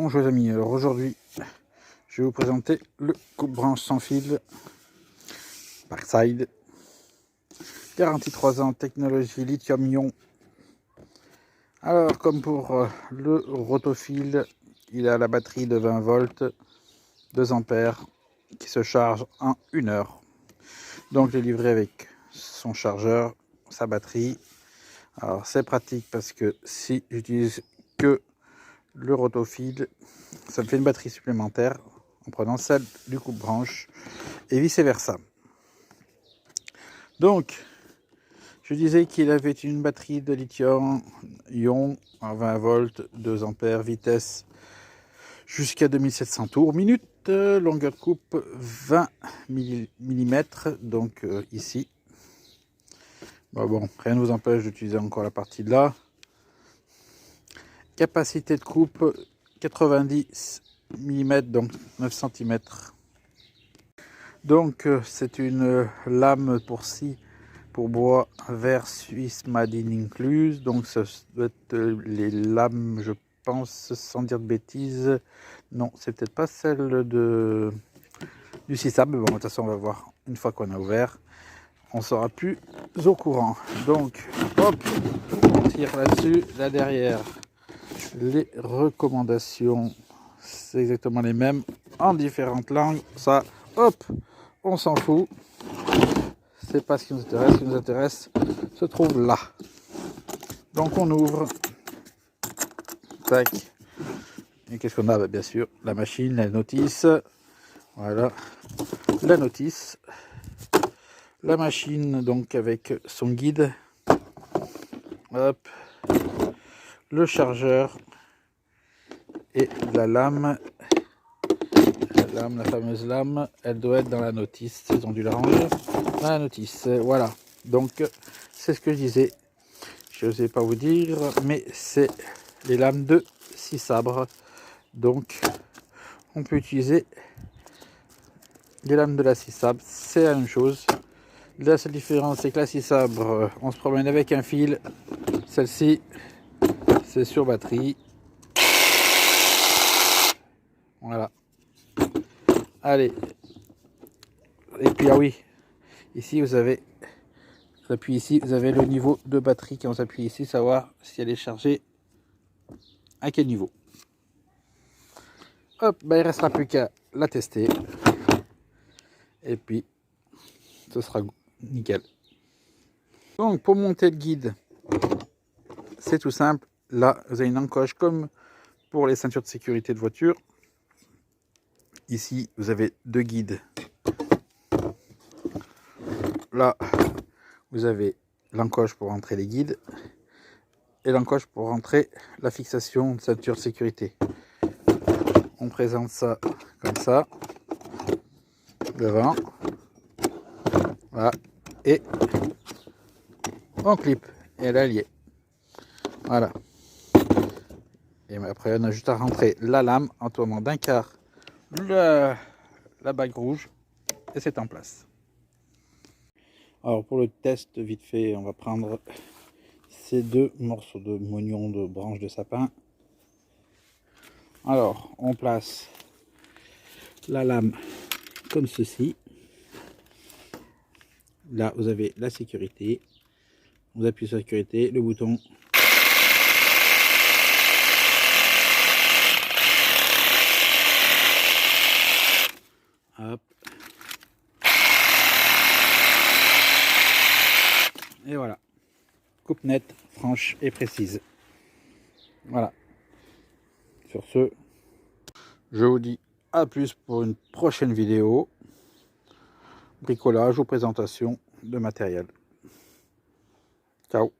Bonjour les amis, alors aujourd'hui je vais vous présenter le coupe-branche sans fil Parkside, garantie 3 ans, technologie lithium-ion. Alors comme pour le rotofil, il a la batterie de 20 volts, 2 ampères qui se charge en 1 heure. Donc je l'ai livré avec son chargeur, sa batterie. Alors c'est pratique parce que si j'utilise que le rotofil, ça me fait une batterie supplémentaire en prenant celle du coupe-branche et vice versa. Donc je disais qu'il avait une batterie de lithium-ion à 20 volts, 2 ampères, vitesse jusqu'à 2700 tours minute, longueur de coupe 20 mm, donc ici. Bon, rien ne vous empêche d'utiliser encore la partie de là. Capacité de coupe 90 mm, donc 9 cm. Donc c'est une lame pour scie pour bois vert suisse made in incluse. Donc ça doit être les lames, je pense, sans dire de bêtises. Non, c'est peut-être pas celle du SISAB. Bon, de toute façon, on va voir une fois qu'on a ouvert. On sera plus au courant. Donc, hop, on tire là-dessus, là derrière. Les recommandations, c'est exactement les mêmes en différentes langues. Ça, hop, on s'en fout. C'est pas ce qui nous intéresse. Ce qui nous intéresse se trouve là. Donc on ouvre. Tac. Et qu'est-ce qu'on a? Bien sûr, la machine, la notice. Voilà, la notice. La machine, donc avec son guide. Hop. Le chargeur. Et la lame. La fameuse lame, elle doit être dans la notice. Ils ont dû la ranger dans la notice. Voilà. Donc, c'est ce que je disais. Je ne sais pas vous dire, mais c'est les lames de 6 sabres. Donc, on peut utiliser les lames de la 6 sabres. C'est la même chose. La seule différence, c'est que la 6 sabres, on se promène avec un fil. Celle-ci, c'est sur batterie. Voilà. Allez. Et puis, ah oui, ici, vous avez, j'appuie ici, vous avez le niveau de batterie quand on s'appuie ici, savoir si elle est chargée à quel niveau. Hop, ben, il ne restera plus qu'à la tester. Et puis, ce sera nickel. Donc, pour monter le guide, c'est tout simple. Là, vous avez une encoche comme pour les ceintures de sécurité de voiture. Ici, vous avez 2 guides. Là, vous avez l'encoche pour rentrer les guides et l'encoche pour rentrer la fixation de ceinture de sécurité. On présente ça comme ça, devant, voilà, et on clip, et elle est alliée. Voilà. Et après, on a juste à rentrer la lame en tournant d'un quart la bague rouge, et c'est en place. Alors pour le test vite fait, on va prendre ces 2 morceaux de mognon de branche de sapin. Alors on place la lame comme ceci. Là vous avez la sécurité. Vous appuyez sur sécurité, le bouton. Hop. Et voilà. Coupe nette, franche et précise. Voilà. Sur ce, je vous dis à plus pour une prochaine vidéo. Bricolage ou présentation de matériel. Ciao.